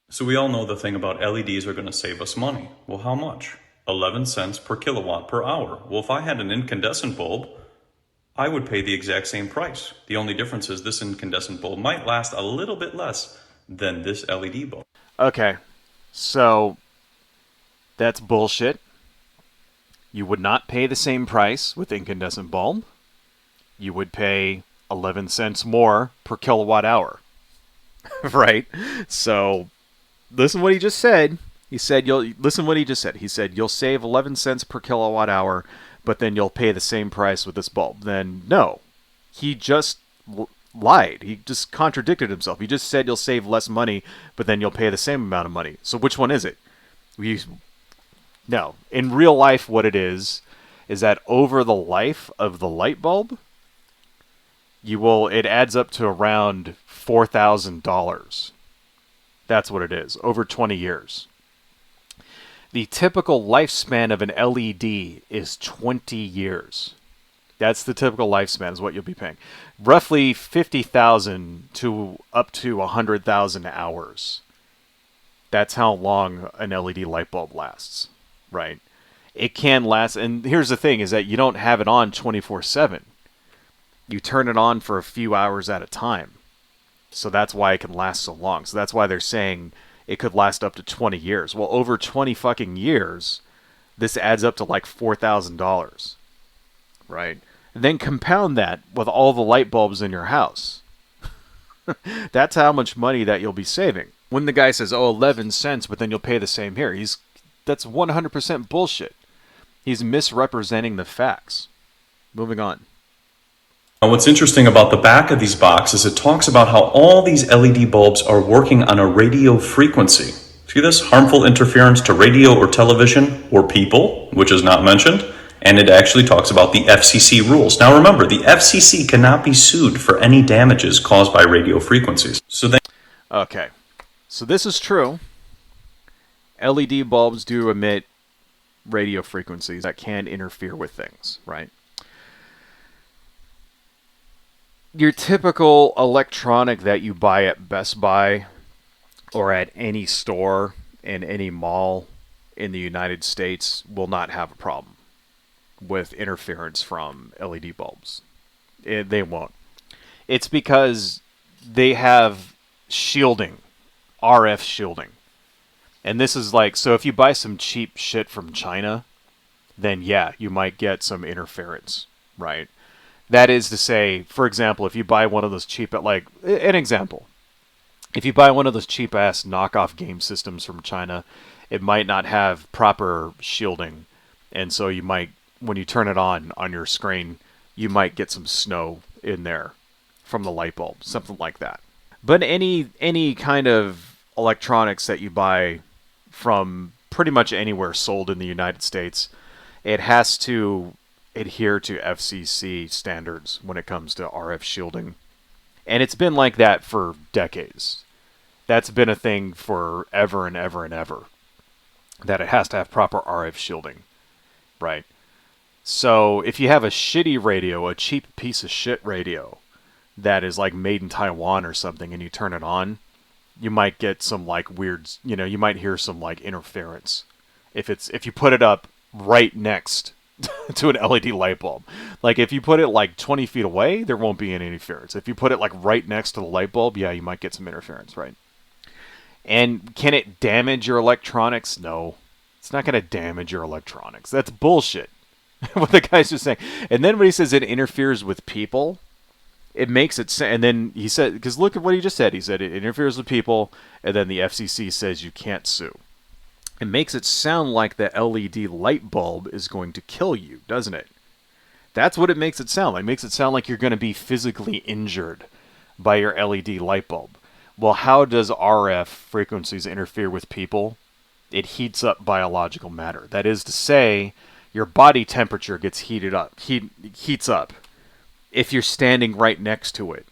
So we all know the thing about LEDs are going to save us money. Well, how much? 11 cents per kilowatt per hour. Well, if I had an incandescent bulb, I would pay the exact same price. The only difference is this incandescent bulb might last a little bit less than this LED bulb. Okay, so that's bullshit. You would not pay the same price with incandescent bulb. You would pay 11 cents more per kilowatt hour. Right? So, listen what he just said. He said He said you'll save 11 cents per kilowatt hour, but then you'll pay the same price with this bulb. Then no. He just lied. He just contradicted himself. He just said you'll save less money, but then you'll pay the same amount of money. So which one is it? No. In real life, what it is that over the life of the light bulb, it adds up to around $4,000. That's what it is, over 20 years. The typical lifespan of an LED is 20 years. That's the typical lifespan is what you'll be paying. Roughly 50,000 to up to 100,000 hours. That's how long an LED light bulb lasts, right? It can last, and here's the thing, is that you don't have it on 24/7. You turn it on for a few hours at a time. So that's why it can last so long. So that's why they're saying it could last up to 20 years. Well, over 20 fucking years, this adds up to like $4,000, right? And then compound that with all the light bulbs in your house. That's how much money that you'll be saving. When the guy says, 11 cents, but then you'll pay the same here, that's 100% bullshit. He's misrepresenting the facts. Moving on. Now, what's interesting about the back of these boxes, it talks about how all these LED bulbs are working on a radio frequency. See this? Harmful interference to radio or television or people, which is not mentioned. And it actually talks about the FCC rules. Now remember, the FCC cannot be sued for any damages caused by radio frequencies. Okay. So this is true. LED bulbs do emit radio frequencies that can interfere with things, right? Your typical electronic that you buy at Best Buy or at any store in any mall in the United States will not have a problem with interference from LED bulbs. They won't. It's because they have shielding, RF shielding. And this is like, so if you buy some cheap shit from China, then yeah, you might get some interference, right? That is to say, for example, if you buy one of those cheap, like, an example, if you buy one of those cheap ass knockoff game systems from China, it might not have proper shielding. And so you might, when you turn it on your screen, you might get some snow in there from the light bulb, something like that. But any kind of electronics that you buy from pretty much anywhere sold in the United States, it has to adhere to FCC standards when it comes to RF shielding. And it's been like that for decades. That's been a thing for ever and ever and ever. That it has to have proper RF shielding, right? So if you have a shitty radio, a cheap piece of shit radio that is like made in Taiwan or something, and you turn it on, you might get some like weird, you might hear some like interference if you put it up right next to an LED light bulb. Like if you put it like 20 feet away, there won't be any interference. If you put it like right next to the light bulb, yeah, you might get some interference, right? And can it damage your electronics? No. It's not going to damage your electronics. That's bullshit. What the guy's just saying. And then when he says it interferes with people, it makes it and then he said, because look at what he just said. He said it interferes with people, and then the FCC says you can't sue. It makes it sound like the LED light bulb is going to kill you, doesn't it? That's what it makes it sound like. It makes it sound like you're going to be physically injured by your LED light bulb. Well, how does RF frequencies interfere with people? It heats up biological matter. That is to say, your body temperature gets heats up. If you're standing right next to it,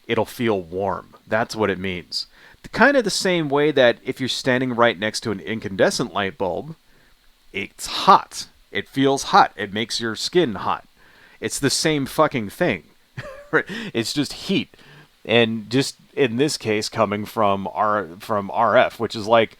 it'll feel warm. That's what it means. Kind of the same way that if you're standing right next to an incandescent light bulb, it's hot. It feels hot. It makes your skin hot. It's the same fucking thing. It's just heat. And just in this case, coming from RF, which is like,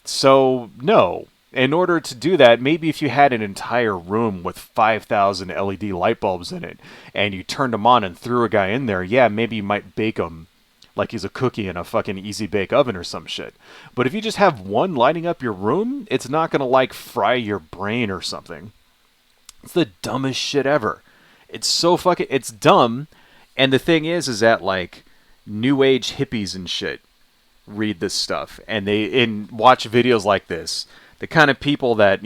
so no. In order to do that, maybe if you had an entire room with 5,000 LED light bulbs in it, and you turned them on and threw a guy in there, yeah, maybe you might bake him like he's a cookie in a fucking easy bake oven or some shit. But if you just have one lighting up your room, it's not gonna like fry your brain or something. It's the dumbest shit ever. It's so fucking, it's dumb. And the thing is that like new age hippies and shit read this stuff and watch videos like this. The kind of people that,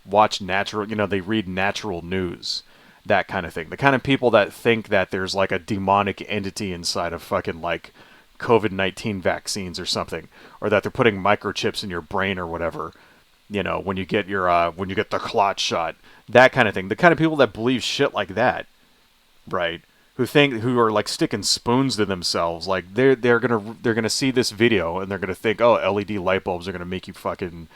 watch natural, they read natural news, that kind of thing. The kind of people that think that there's like a demonic entity inside of fucking like COVID-19 vaccines or something, or that they're putting microchips in your brain or whatever, when you get when you get the clot shot, that kind of thing. The kind of people that believe shit like that, right? Who are like sticking spoons to themselves, like they're gonna see this video and they're gonna think, oh, LED light bulbs are gonna make you fucking,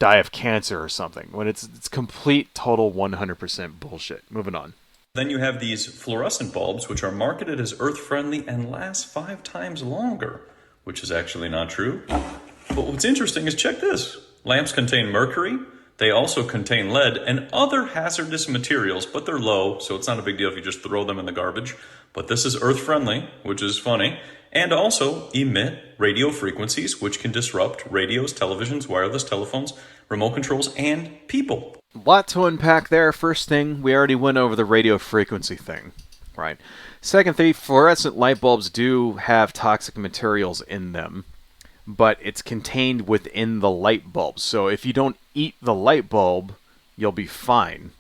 die of cancer or something. When it's complete, total, 100% bullshit. Moving on. Then you have these fluorescent bulbs, which are marketed as earth-friendly and last 5 times longer, which is actually not true. But what's interesting is, check this. Lamps contain mercury. They also contain lead and other hazardous materials, but they're low, so it's not a big deal if you just throw them in the garbage. But this is earth-friendly, which is funny, and also emit radio frequencies, which can disrupt radios, televisions, wireless telephones, remote controls, and people. A lot to unpack there. First thing, we already went over the radio frequency thing, right? Second thing, fluorescent light bulbs do have toxic materials in them, but it's contained within the light bulb. So if you don't eat the light bulb, you'll be fine.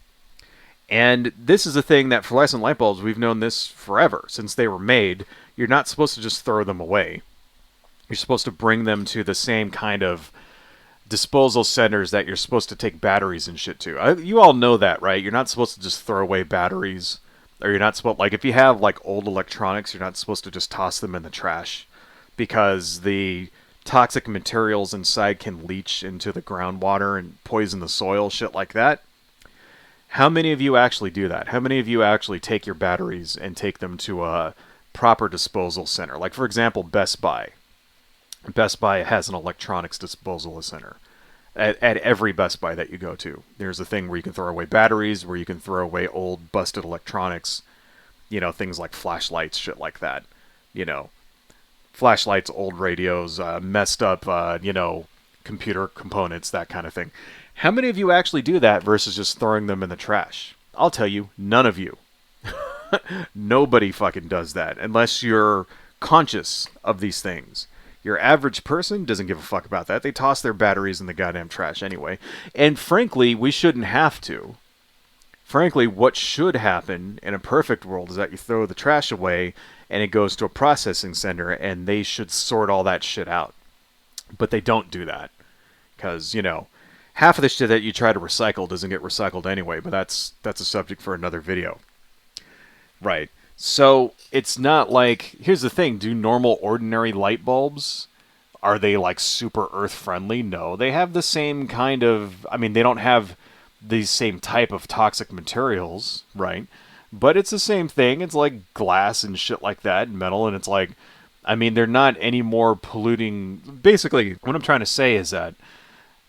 And this is a thing that fluorescent light bulbs, we've known this forever, since they were made. You're not supposed to just throw them away. You're supposed to bring them to the same kind of disposal centers that you're supposed to take batteries and shit to. You all know that, right? You're not supposed to just throw away batteries. Or you're not supposed, like if you have like old electronics, you're not supposed to just toss them in the trash. Because the toxic materials inside can leach into the groundwater and poison the soil, shit like that. How many of you actually do that? How many of you actually take your batteries and take them to a proper disposal center? Like, for example, Best Buy. Best Buy has an electronics disposal center. At every Best Buy that you go to, there's a thing where you can throw away batteries, where you can throw away old busted electronics, things like flashlights, shit like that. Flashlights, old radios, messed up, computer components, that kind of thing. How many of you actually do that versus just throwing them in the trash? I'll tell you, none of you. Nobody fucking does that unless you're conscious of these things. Your average person doesn't give a fuck about that. They toss their batteries in the goddamn trash anyway. And frankly, we shouldn't have to. Frankly, what should happen in a perfect world is that you throw the trash away and it goes to a processing center and they should sort all that shit out. But they don't do that. Because, half of the shit that you try to recycle doesn't get recycled anyway, but that's a subject for another video. Right. So it's not like, here's the thing, do normal ordinary light bulbs, are they like super earth friendly? No, they have the same kind of, they don't have the same type of toxic materials, right? But it's the same thing. It's like glass and shit like that, and metal, and it's like, they're not any more polluting. Basically, what I'm trying to say is that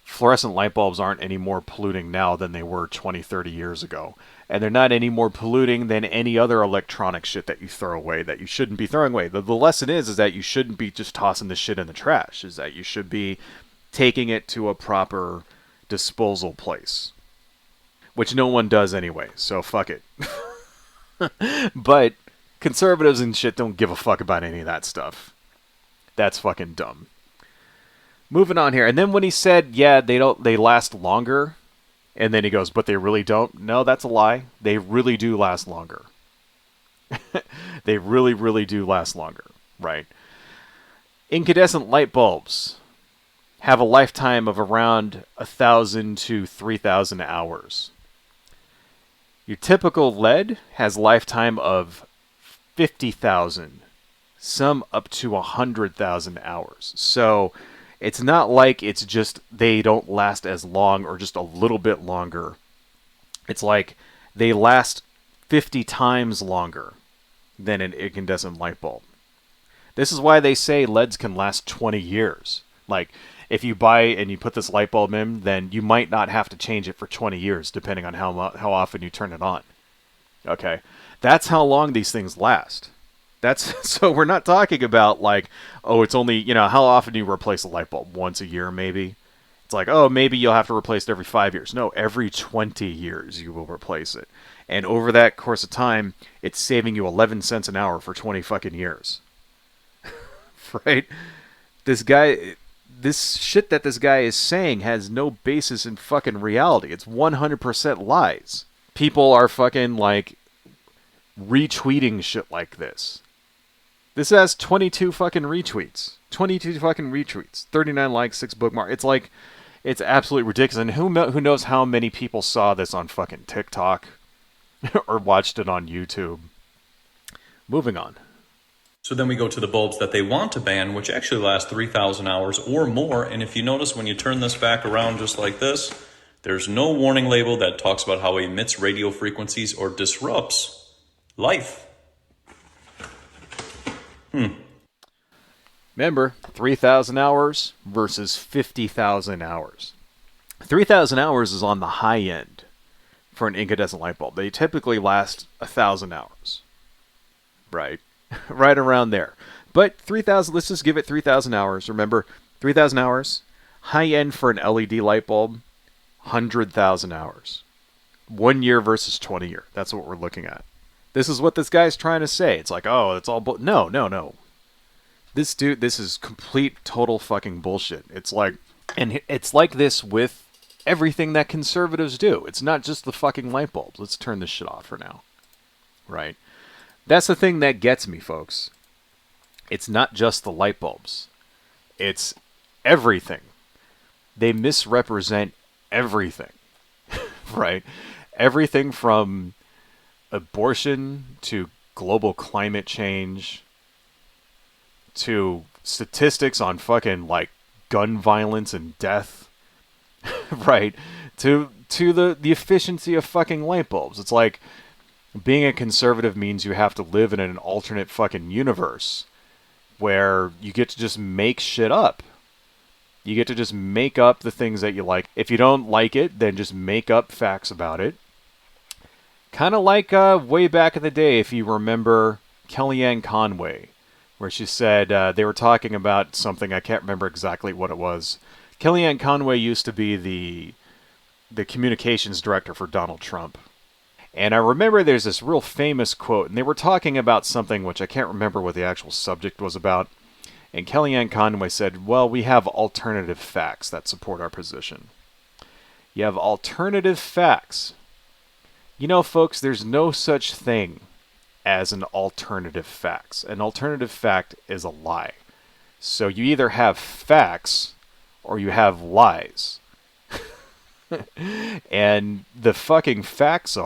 fluorescent light bulbs aren't any more polluting now than they were 20, 30 years ago. And they're not any more polluting than any other electronic shit that you throw away that you shouldn't be throwing away. The lesson is that you shouldn't be just tossing this shit in the trash, is that you should be taking it to a proper disposal place. Which no one does anyway, so fuck it. But conservatives and shit don't give a fuck about any of that stuff. That's fucking dumb. Moving on here. And then when he said, yeah, they last longer, and then he goes, but they really don't. No, that's a lie. They really do last longer. They really, really do last longer, right? Incandescent light bulbs have a lifetime of around 1,000 to 3,000 hours. Your typical LED has a lifetime of 50,000, some up to 100,000 hours. So it's not like it's just they don't last as long or just a little bit longer. It's like they last 50 times longer than an incandescent light bulb. This is why they say LEDs can last 20 years. Like, if you buy and you put this light bulb in, then you might not have to change it for 20 years, depending on how often you turn it on. Okay? That's how long these things last. So we're not talking about like, oh, it's only, how often do you replace a light bulb? Once a year, maybe? It's like, oh, maybe you'll have to replace it every 5 years. No, every 20 years you will replace it. And over that course of time, it's saving you 11 cents an hour for 20 fucking years. Right? This shit that this guy is saying has no basis in fucking reality. It's 100% lies. People are fucking like retweeting shit like this. This has 22 fucking retweets. 22 fucking retweets. 39 likes, 6 bookmarks. It's like, it's absolutely ridiculous. And who knows how many people saw this on fucking TikTok or watched it on YouTube. Moving on. So then we go to the bulbs that they want to ban, which actually last 3,000 hours or more. And if you notice, when you turn this back around just like this, there's no warning label that talks about how it emits radio frequencies or disrupts life. Remember, 3,000 hours versus 50,000 hours. 3,000 hours is on the high end for an incandescent light bulb. They typically last 1,000 hours. Right? Right around there. But 3,000, let's just give it 3,000 hours. Remember, 3,000 hours, high end for an LED light bulb, 100,000 hours. 1 year versus 20 year. That's what we're looking at. This is what this guy's trying to say. It's like, oh, it's all no. This is complete, total fucking bullshit. It's like this with everything that conservatives do. It's not just the fucking light bulbs. Let's turn this shit off for now. Right? That's the thing that gets me, folks. It's not just the light bulbs. It's everything. They misrepresent everything. Right? Everything from abortion to global climate change to statistics on fucking like gun violence and death. Right? To the efficiency of fucking light bulbs. It's like being a conservative means you have to live in an alternate fucking universe where you get to just make shit up. You get to just make up the things that you like. If you don't like it, then just make up facts about it. Kind of like way back in the day, if you remember Kellyanne Conway, where she said they were talking about something, I can't remember exactly what it was. Kellyanne Conway used to be the communications director for Donald Trump. And I remember there's this real famous quote, and they were talking about something which I can't remember what the actual subject was about. And Kellyanne Conway said, well, we have alternative facts that support our position. You have alternative facts. You know, folks, there's no such thing as an alternative facts. An alternative fact is a lie. So you either have facts or you have lies. And the fucking facts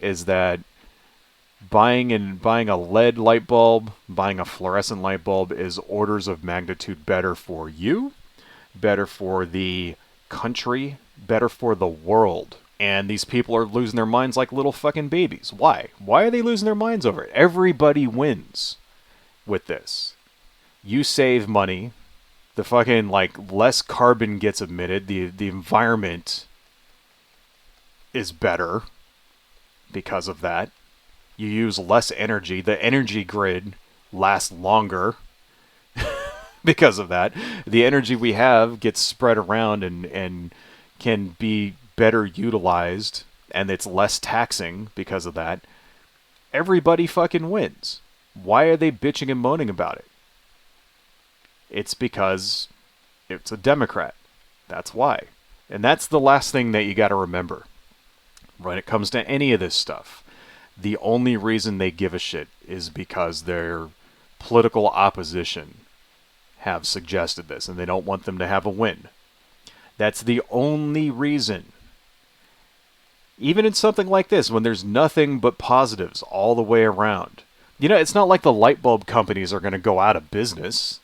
is that buying a LED light bulb, buying a fluorescent light bulb is orders of magnitude better for you, better for the country, better for the world. And these people are losing their minds like little fucking babies. Why? Why are they losing their minds over it? Everybody wins with this. You save money. The fucking, like, less carbon gets emitted. The environment is better because of that. You use less energy. The energy grid lasts longer because of that. The energy we have gets spread around and can be better utilized, and it's less taxing because of that. Everybody fucking wins. Why are they bitching and moaning about it? It's because it's a Democrat. That's why. And that's the last thing that you got to remember when it comes to any of this stuff. The only reason they give a shit is because their political opposition have suggested this, and they don't want them to have a win. That's the only reason. Even in something like this, when there's nothing but positives all the way around. You know, it's not like the light bulb companies are going to go out of business.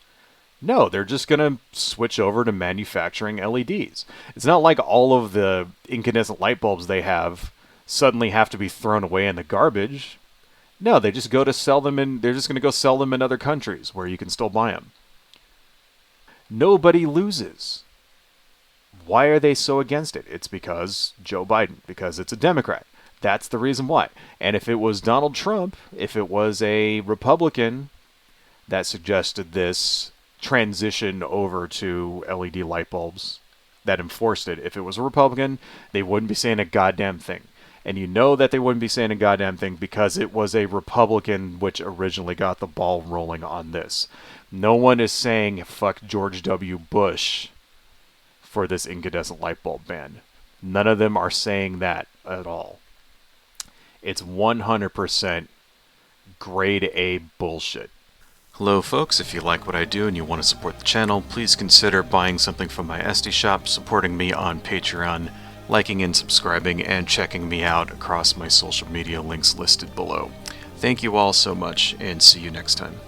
No, they're just going to switch over to manufacturing LEDs. It's not like all of the incandescent light bulbs they have suddenly have to be thrown away in the garbage. No, they just go to sell them they're just going to go sell them in other countries where you can still buy them. Nobody loses. Why are they so against it? It's because Joe Biden, because it's a Democrat. That's the reason why. And if it was Donald Trump, if it was a Republican that suggested this transition over to LED light bulbs, that enforced it, if it was a Republican, they wouldn't be saying a goddamn thing. And you know that they wouldn't be saying a goddamn thing because it was a Republican which originally got the ball rolling on this. No one is saying fuck George W. Bush for this incandescent light bulb ban. None of them are saying that at all. It's 100% grade A bullshit. Hello folks, if you like what I do and you want to support the channel, please consider buying something from my Etsy shop, supporting me on Patreon, liking and subscribing, and checking me out across my social media links listed below. Thank you all so much, and see you next time.